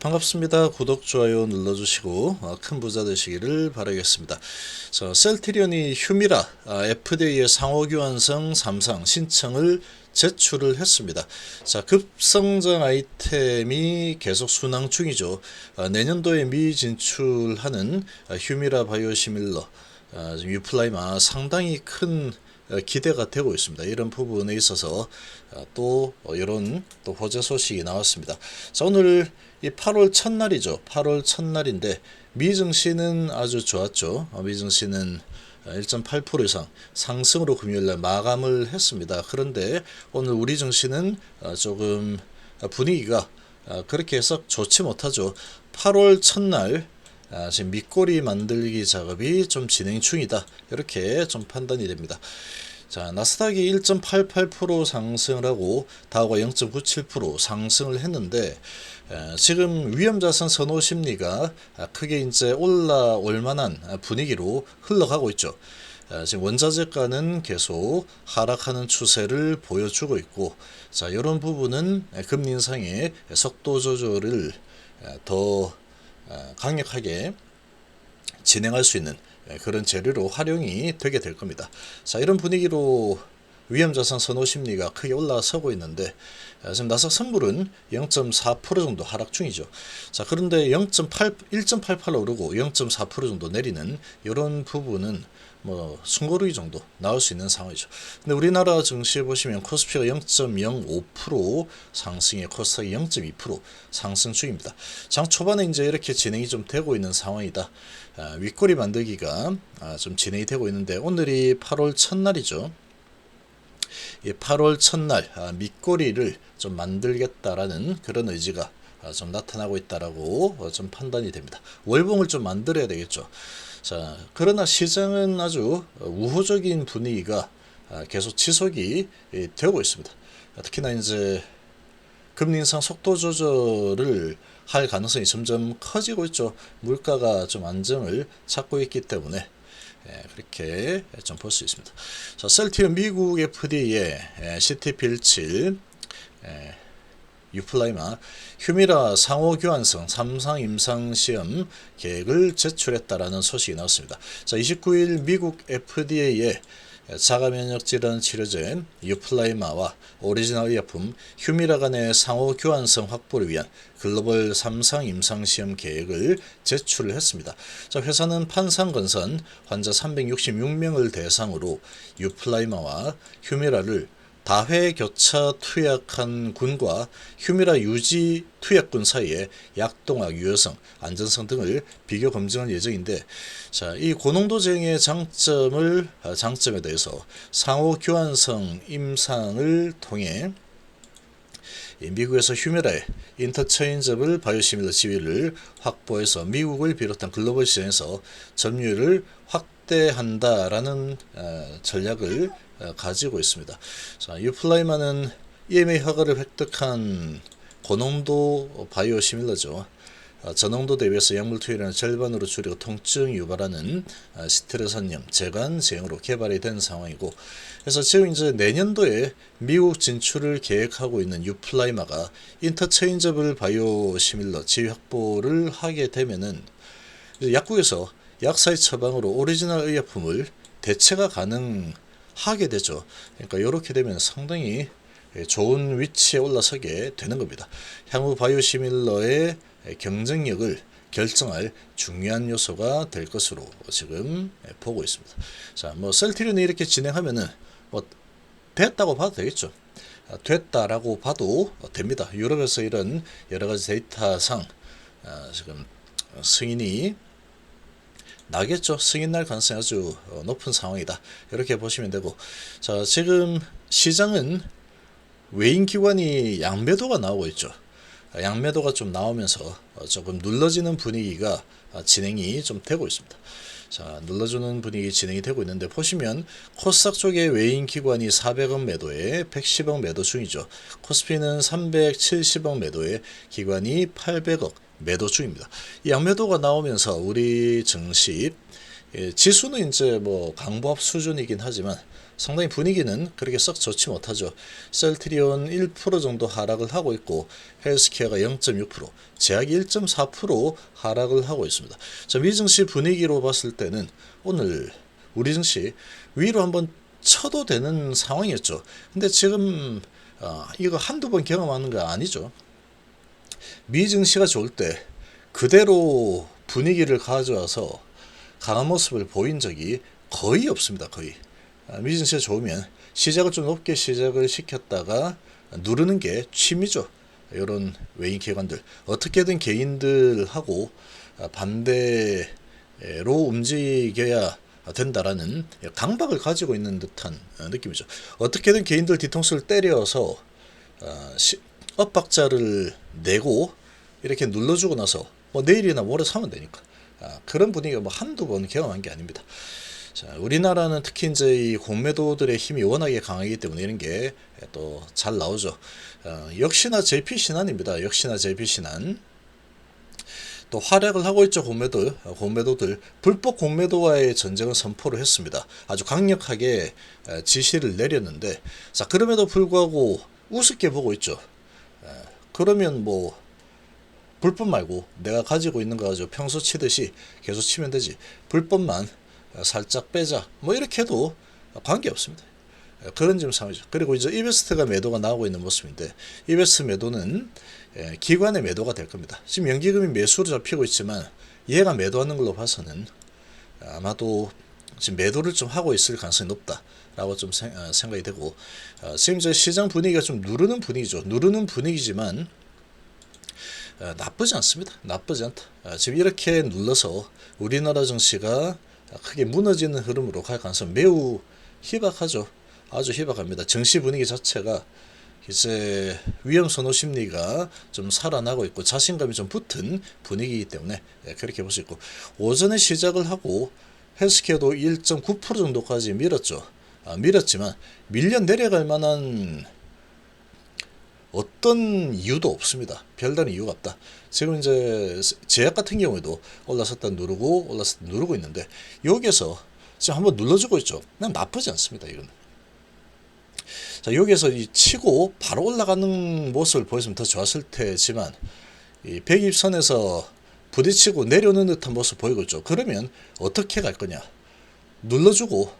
반갑습니다. 구독, 좋아요 눌러주시고 큰 부자 되시기를 바라겠습니다. 셀트리온이 휴미라 FDA의 상호교환성 3상 신청을 제출을 했습니다. 급성장 아이템이 계속 순항 중이죠. 내년도에 미 진출하는 휴미라 바이오시밀러 유플라이마 상당히 큰 기대가 되고 있습니다. 이런 부분에 있어서 또 이런 또 호재 소식이 나왔습니다. 오늘 이 8월 첫날이죠. 8월 첫날인데 미 증시는 아주 좋았죠. 미 증시는 1.8% 이상 상승으로 금요일날 마감을 했습니다. 그런데 오늘 우리 증시는 조금 분위기가 그렇게 해서 좋지 못하죠. 8월 첫날 지금 밑꼬리 만들기 작업이 좀 진행 중이다. 이렇게 좀 판단이 됩니다. 나스닥이 1.88% 상승을 하고 다우가 0.97% 상승을 했는데 지금 위험자산 선호 심리가 크게 이제 올라올 만한 분위기로 흘러가고 있죠. 지금 원자재가는 계속 하락하는 추세를 보여주고 있고, 이런 부분은 금리 인상의 속도 조절을 더 강력하게 진행할 수 있는 그런 재료로 활용이 되게 될 겁니다. 이런 분위기로 위험자산 선호 심리가 크게 올라서고 있는데 지금 나스닥 선물은 0.4% 정도 하락 중이죠. 그런데 1.88 오르고 0.4% 정도 내리는 이런 부분은 숨고르기 정도 나올 수 있는 상황이죠. 근데 우리나라 증시에 보시면 코스피가 0.05% 상승에 코스닥이 0.2% 상승 중입니다. 장 초반에 이제 이렇게 진행이 좀 되고 있는 상황이다. 윗꼬리 만들기가 좀 진행이 되고 있는데 오늘이 8월 첫날이죠. 8월 첫날 밑꼬리를 좀 만들겠다라는 그런 의지가 좀 나타나고 있다라고 좀 판단이 됩니다. 월봉을 좀 만들어야 되겠죠. 그러나 시장은 아주 우호적인 분위기가 계속 지속이 되고 있습니다. 특히나 이제 금리 인상 속도 조절을 할 가능성이 점점 커지고 있죠. 물가가 좀 안정을 찾고 있기 때문에 그렇게 좀 볼 수 있습니다. 셀트리온 미국 FDA의 CTP17 유플라이마 휴미라 상호교환성 3상 임상시험 계획을 제출했다라는 소식이 나왔습니다. 29일 미국 FDA의 자가면역질환 치료제 유플라이마와 오리지널 의약품 휴미라 간의 상호교환성 확보를 위한 글로벌 3상 임상시험 계획을 제출을 했습니다. 회사는 판상건선 환자 366명을 대상으로 유플라이마와 휴미라를 다회 교차 투약한 군과 휴미라 유지 투약군 사이의 약동학 유효성, 안전성 등을 비교 검증할 예정인데, 이 고농도제형의 장점에 대해서 상호 교환성 임상을 통해 미국에서 휴미라의 인터체인저블 바이오시밀러 지위를 확보해서 미국을 비롯한 글로벌 시장에서 점유율을 확대한다라는 전략을 가지고 있습니다. 유플라이마는 EMA 허가를 획득한 고농도 바이오시밀러죠. 저농도 대비해서 약물 투여량을 절반으로 줄이고 통증 유발하는 스테로산염 제관 제형으로 개발이 된 상황이고, 그래서 지금 이제 내년도에 미국 진출을 계획하고 있는 유플라이마가 인터체인저블 바이오시밀러 지위 확보를 하게 되면은 약국에서 약사의 처방으로 오리지널 의약품을 대체가 가능하게 되죠. 그러니까 이렇게 되면 상당히 좋은 위치에 올라서게 되는 겁니다. 향후 바이오시밀러의 경쟁력을 결정할 중요한 요소가 될 것으로 지금 보고 있습니다. 셀트리온이 이렇게 진행하면은 됐다고 봐도 되겠죠. 됐다라고 봐도 됩니다. 유럽에서 이런 여러 가지 데이터상 지금 승인이 나겠죠. 승인 날 가능성이 아주 높은 상황이다. 이렇게 보시면 되고, 지금 시장은 외인 기관이 양매도가 나오고 있죠. 양매도가 좀 나오면서 조금 눌러지는 분위기가 진행이 좀 되고 있습니다. 눌러주는 분위기 진행이 되고 있는데, 보시면 코스닥 쪽에 외인 기관이 400억 매도에 110억 매도 중이죠. 코스피는 370억 매도에 기관이 800억 매도 중입니다. 이 양매도가 나오면서 우리 증시 지수는 이제 강보합 수준이긴 하지만 상당히 분위기는 그렇게 썩 좋지 못하죠. 셀트리온 1% 정도 하락을 하고 있고 헬스케어가 0.6%, 제약이 1.4% 하락을 하고 있습니다. 자, 미증시 분위기로 봤을 때는 오늘 우리 증시 위로 한번 쳐도 되는 상황이었죠. 근데 지금 이거 한두 번 경험하는 거 아니죠. 미증시가 좋을 때 그대로 분위기를 가져와서 강한 모습을 보인 적이 거의 없습니다. 거의. 미증시가 좋으면 시작을 좀 높게 시작을 시켰다가 누르는 게 취미죠. 이런 외인 기관들 어떻게든 개인들하고 반대로 움직여야 된다라는 강박을 가지고 있는 듯한 느낌이죠. 어떻게든 개인들 뒤통수를 때려서 엇박자를 내고 이렇게 눌러주고 나서 뭐 내일이나 모레 사면 되니까 그런 분위기가 뭐 한두 번 경험한 게 아닙니다. 자, 우리나라는 특히 이제 이 공매도들의 힘이 워낙에 강하기 때문에 이런 게 또 잘 나오죠. 역시나 JP 신한입니다. 역시나 JP 신한. 또 활약을 하고 있죠. 공매도들 불법 공매도와의 전쟁을 선포를 했습니다. 아주 강력하게 지시를 내렸는데, 자, 그럼에도 불구하고 우습게 보고 있죠. 그러면 뭐 불법 말고 내가 가지고 있는 거 가지고 평소 치듯이 계속 치면 되지, 불법만 살짝 빼자 뭐 이렇게 해도 관계없습니다. 그런 점 상황이죠. 그리고 이제 이베스트가 매도가 나오고 있는 모습인데, 이베스트 매도는 기관의 매도가 될 겁니다. 지금 연기금이 매수로 잡히고 있지만 얘가 매도하는 걸로 봐서는 아마도 지금 매도를 좀 하고 있을 가능성이 높다라고 좀 생각이 되고, 지금 이제 시장 분위기가 좀 누르는 분위기죠. 누르는 분위기지만 나쁘지 않습니다. 나쁘지 않다. 지금 이렇게 눌러서 우리나라 증시가 크게 무너지는 흐름으로 갈 가능성 매우 희박하죠. 아주 희박합니다. 증시 분위기 자체가 이제 위험 선호 심리가 좀 살아나고 있고 자신감이 좀 붙은 분위기이기 때문에 그렇게 볼 수 있고, 오전에 시작을 하고 헬스케어도 1.9% 정도까지 밀었죠. 밀었지만 밀려 내려갈 만한 어떤 이유도 없습니다. 별다른 이유가 없다. 지금 이제 제약 같은 경우에도 올라섰다 누르고 올라섰다 누르고 있는데 여기에서 지금 한번 눌러주고 있죠. 그냥 나쁘지 않습니다. 이건. 자, 여기에서 이 치고 바로 올라가는 모습을 보였으면 더 좋았을 테지만 이 120선에서 부딪히고 내려오는 듯한 모습 보이고 있죠. 그러면 어떻게 갈 거냐? 눌러주고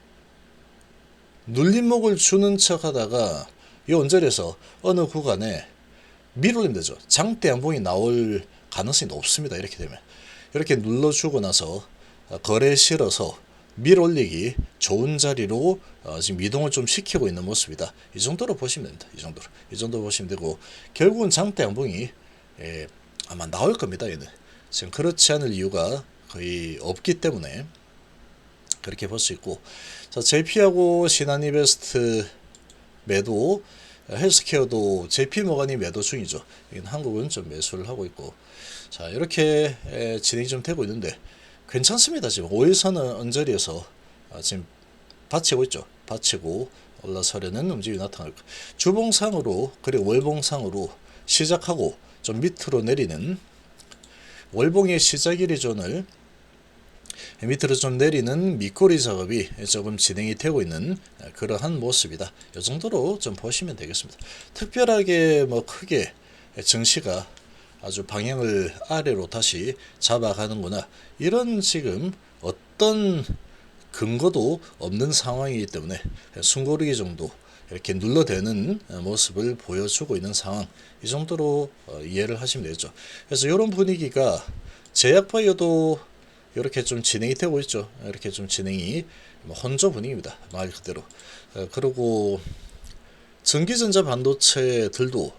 눌림목을 주는 척 하다가 이 언저리에서 어느 구간에 밀어올리면 되죠. 장대 양봉이 나올 가능성이 높습니다. 이렇게 되면 이렇게 눌러주고 나서 거래에 실어서 밀어올리기 좋은 자리로 지금 이동을 좀 시키고 있는 모습이다. 이 정도로 보시면 됩니다. 이 정도 보시면 되고, 결국은 장대 양봉이 아마 나올 겁니다. 얘는 지금 그렇지 않을 이유가 거의 없기 때문에 그렇게 볼 수 있고, 자, JP하고 신한이베스트 매도, 헬스케어도 JP모간이 매도 중이죠. 한국은 좀 매수를 하고 있고, 자, 이렇게 진행이 좀 되고 있는데 괜찮습니다. 지금 5일선은 언저리에서 지금 받치고 있죠. 받치고 올라서려는 움직임이 나타나고, 주봉상으로 그리고 월봉상으로 시작하고 좀 밑으로 내리는, 월봉의 시작일이 존을 밑으로 좀 내리는 밑꼬리 작업이 조금 진행이 되고 있는 그러한 모습이다. 이 정도로 좀 보시면 되겠습니다. 특별하게 뭐 크게 증시가 아주 방향을 아래로 다시 잡아가는구나, 이런 지금 어떤 근거도 없는 상황이기 때문에 숨고르기 정도 이렇게 눌러대는 모습을 보여주고 있는 상황, 이 정도로 이해를 하시면 되죠. 그래서 이런 분위기가 제약바이오도 이렇게 좀 진행이 되고 있죠. 이렇게 좀 진행이 혼조 분위기입니다. 말 그대로. 그리고 전기전자 반도체들도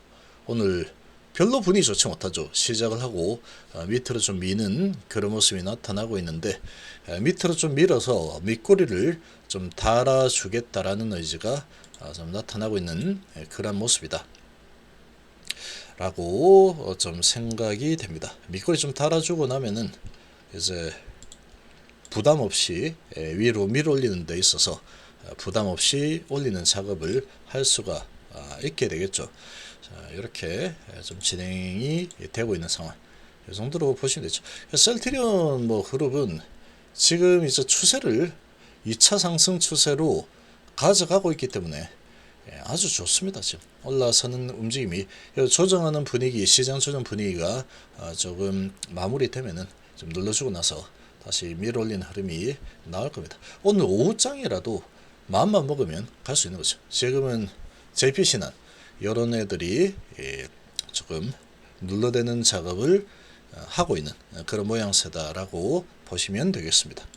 오늘 별로 분위기 좋지 못하죠. 시작을 하고 밑으로 좀 미는 그런 모습이 나타나고 있는데, 밑으로 좀 밀어서 밑꼬리를 좀 달아주겠다라는 의지가 좀 나타나고 있는 그런 모습이다 라고 좀 생각이 됩니다. 밑꼬리 좀 달아주고 나면은 이제 부담 없이 위로 밀어올리는 데 있어서 부담 없이 올리는 작업을 할 수가 있게 되겠죠. 자, 이렇게 좀 진행이 되고 있는 상황, 이 정도로 보시면 되죠. 셀트리온 뭐 그룹은 지금 이제 추세를 2차 상승 추세로 가져가고 있기 때문에 아주 좋습니다. 지금 올라서는 움직임이 조정하는 분위기, 시장 조정 분위기가 조금 마무리되면은 좀 눌러주고 나서 다시 밀어올리는 흐름이 나올 겁니다. 오늘 오후장이라도 마음만 먹으면 갈 수 있는 거죠. 지금은 JP신한 이런 애들이 조금 눌러대는 작업을 하고 있는 그런 모양새다라고 보시면 되겠습니다.